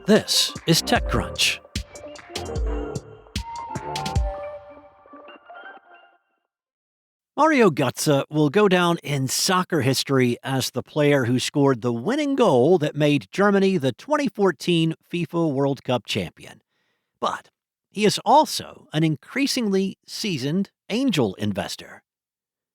This is TechCrunch. Mario Götze will go down in soccer history as the player who scored the winning goal that made Germany the 2014 FIFA World Cup champion. But he is also an increasingly seasoned angel investor.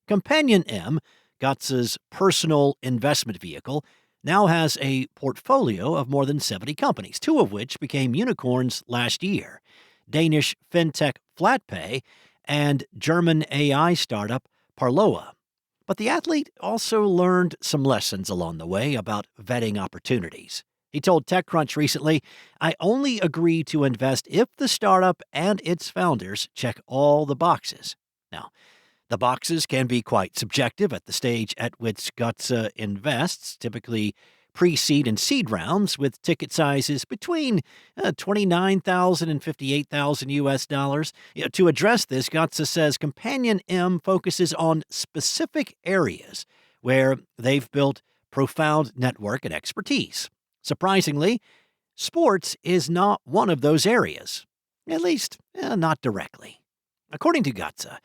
Companion M, Götze's personal investment vehicle, now has a portfolio of more than 70 companies, two of which became unicorns last year: Danish fintech FlatPay and German AI startup Parloa. But the athlete also learned some lessons along the way about vetting opportunities. He told TechCrunch recently, "I only agree to invest if the startup and its founders check all the boxes." Now, the boxes can be quite subjective at the stage at which Götze invests, typically pre-seed and seed rounds with ticket sizes between 29,000 and 58,000 US dollars. To address this, Götze says Companion M focuses on specific areas where they've built profound network and expertise. Surprisingly, sports is not one of those areas, at least not directly. According to Götze,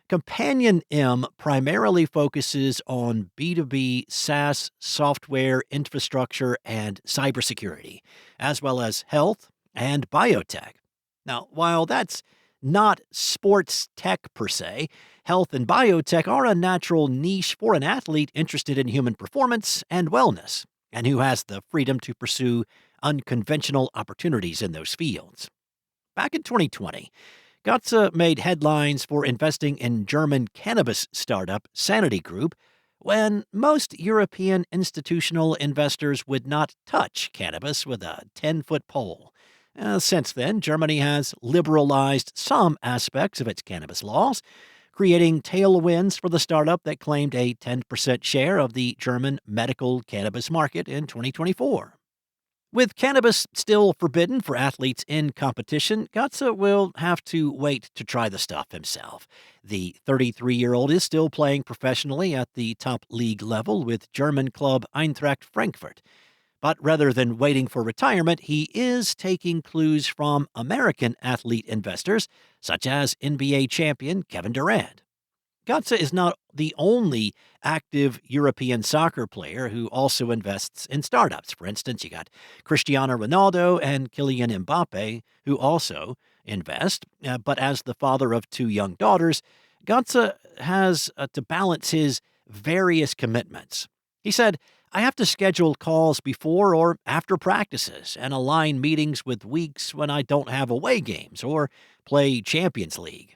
Companion M primarily focuses on B2B SaaS software infrastructure and cybersecurity, as well as health and biotech. Now, while that's not sports tech per se, health and biotech are a natural niche for an athlete interested in human performance and wellness, and who has the freedom to pursue unconventional opportunities in those fields. Back in 2020, Götze made headlines for investing in German cannabis startup Sanity Group when most European institutional investors would not touch cannabis with a 10-foot pole. Since then, Germany has liberalized some aspects of its cannabis laws, creating tailwinds for the startup that claimed a 10% share of the German medical cannabis market in 2024. With cannabis still forbidden for athletes in competition, Götze will have to wait to try the stuff himself. The 33-year-old is still playing professionally at the top league level with German club Eintracht Frankfurt. But rather than waiting for retirement, he is taking clues from American athlete investors, such as NBA champion Kevin Durant. Götze is not the only active European soccer player who also invests in startups. For instance, you got Cristiano Ronaldo and Kylian Mbappe, who also invest. But as the father of two young daughters, Götze has to balance his various commitments. He said, "I have to schedule calls before or after practices and align meetings with weeks when I don't have away games or play Champions League."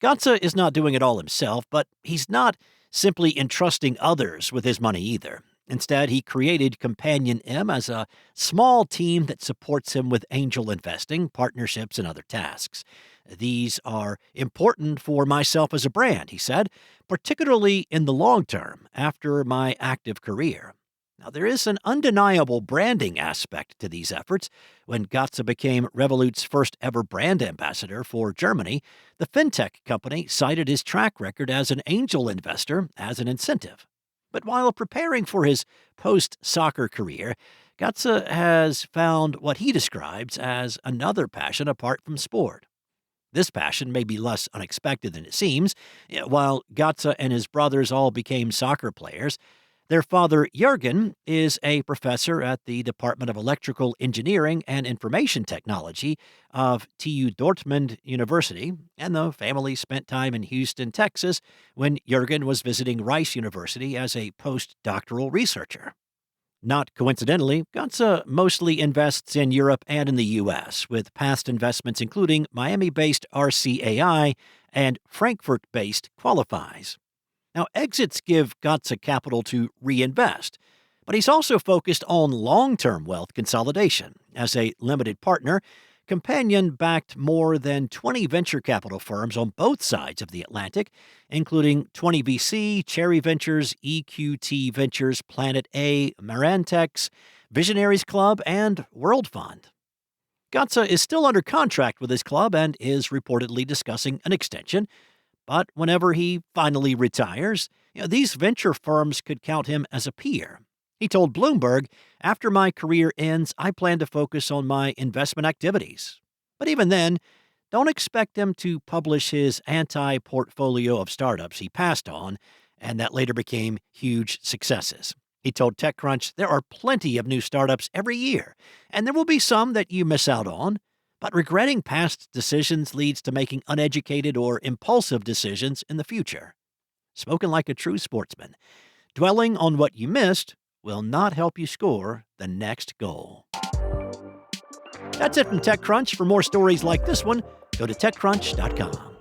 Götze is not doing it all himself, but he's not simply entrusting others with his money either. Instead, he created Companion M as a small team that supports him with angel investing, partnerships, and other tasks. "These are important for myself as a brand," he said, "particularly in the long term, after my active career." Now, there is an undeniable branding aspect to these efforts. When Götze became Revolut's first ever brand ambassador for Germany, the fintech company cited his track record as an angel investor as an incentive. But while preparing for his post-soccer career, Götze has found what he describes as another passion apart from sport. This passion may be less unexpected than it seems. While Götze and his brothers all became soccer players, their father, Jürgen, is a professor at the Department of Electrical Engineering and Information Technology of TU Dortmund University, and the family spent time in Houston, Texas, when Jürgen was visiting Rice University as a postdoctoral researcher. Not coincidentally, Götze mostly invests in Europe and in the U.S., with past investments including Miami-based RCAI and Frankfurt-based Qualifies. Now, exits give Götze capital to reinvest, but he's also focused on long-term wealth consolidation. As a limited partner, Companion backed more than 20 venture capital firms on both sides of the Atlantic, including 20VC, Cherry Ventures, EQT Ventures, Planet A, Marantex, Visionaries Club, and World Fund. Götze is still under contract with his club and is reportedly discussing an extension. But whenever he finally retires, these venture firms could count him as a peer. He told Bloomberg, "After my career ends, I plan to focus on my investment activities." But even then, don't expect him to publish his anti portfolio of startups he passed on and that later became huge successes. He told TechCrunch, "There are plenty of new startups every year, and there will be some that you miss out on. But regretting past decisions leads to making uneducated or impulsive decisions in the future." Spoken like a true sportsman. Dwelling on what you missed will not help you score the next goal. That's it from TechCrunch. For more stories like this one, go to TechCrunch.com.